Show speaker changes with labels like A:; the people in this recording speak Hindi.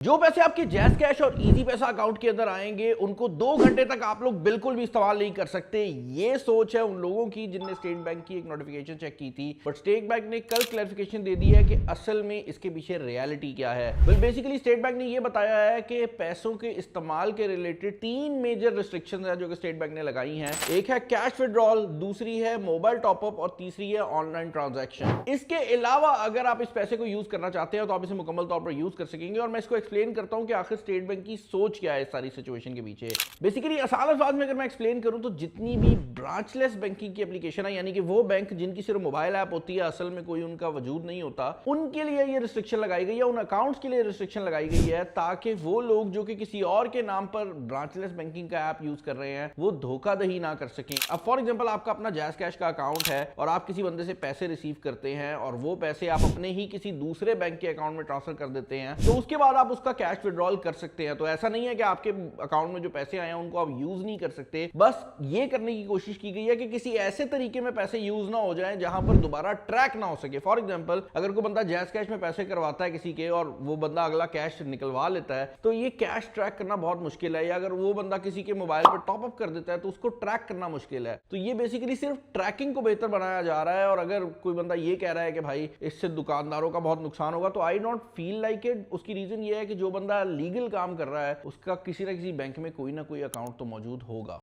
A: जो पैसे आपके जैज़ कैश और इजी पैसा अकाउंट के अंदर आएंगे उनको 2 घंटे तक आप लोग बिल्कुल भी इस्तेमाल नहीं कर सकते। ये सोच है उन लोगों की जिनने स्टेट बैंक की एक नोटिफिकेशन चेक की थी, बट स्टेट बैंक ने कल क्लैरिफिकेशन दे दी है कि असल में इसके पीछे रियलिटी क्या है। वेल बेसिकली स्टेट बैंक ने ये बताया है कि पैसों के इस्तेमाल के रिलेटेड 3 मेजर रिस्ट्रिक्शंस हैं जो कि स्टेट बैंक ने लगाई हैं। एक है कैश विड्रॉल, दूसरी है मोबाइल टॉपअप और तीसरी है ऑनलाइन ट्रांजैक्शन। इसके अलावा अगर आप इस पैसे को यूज करना चाहते हैं तो आप इसे मुकम्मल तौर पर यूज कर सकेंगे और मैं इसको एक्सप्लेन करता हूं कि आखिर स्टेट बैंक की सोच क्या है इस सारी सिचुएशन के पीछे। बेसिकली आसान अल्फाज में अगर मैं एक्सप्लेन करूं तो जितनी भी ब्रांचलेस बैंकिंग की एप्लीकेशन है, यानी कि वो बैंक जिनकी सिर्फ मोबाइल ऐप होती है, असल में कोई उनका वजूद नहीं होता, उनके लिए ये रिस्ट्रिक्शन लगाई गई है, उन अकाउंट्स के लिए रिस्ट्रिक्शन लगाई गई है ताकि वो लोग जो कि किसी और के नाम पर ब्रांचलेस बैंकिंग का ऐप यूज कर रहे हैं वो धोखाधड़ी ना कर सकें। अब फॉर एग्जांपल आपका अपना जैज़ कैश का अकाउंट है और आप किसी बंदे से पैसे रिसीव करते हैं और वो पैसे आप अपने ही किसी दूसरे बैंक के अकाउंट में ट्रांसफर कर देते हैं, तो उसके बाद आप उसका कैश विड्रॉल कर सकते हैं। तो ऐसा नहीं है कि आपके अकाउंट में जो पैसे आए हैं उनको आप यूज नहीं कर सकते, बस ये करने की कोशिश की गई है कि किसी ऐसे तरीके में पैसे यूज ना हो जाएं जहां पर दोबारा ट्रैक ना हो सके। फॉर एग्जांपल अगर कोई बंदा जैज़ कैश में पैसे करवाता है किसी के और वो बंदा अगला कैश निकलवा लेता है तो ये कैश ट्रैक करना बहुत मुश्किल है, या अगर वो बंदा किसी के मोबाइल पर टॉप अप कर देता है तो उसको ट्रैक करना मुश्किल है। तो ये बेसिकली सिर्फ ट्रैकिंग को बेहतर बनाया जा रहा है। और अगर कोई बंदा ये कह रहा है कि भाई इससे दुकानदारों का बहुत नुकसान होगा, तो I don't feel like it. उसकी रीजन ये है कि जो बंदा लीगल काम कर रहा है उसका किसी ना किसी बैंक में कोई ना कोई अकाउंट तो मौजूद होगा।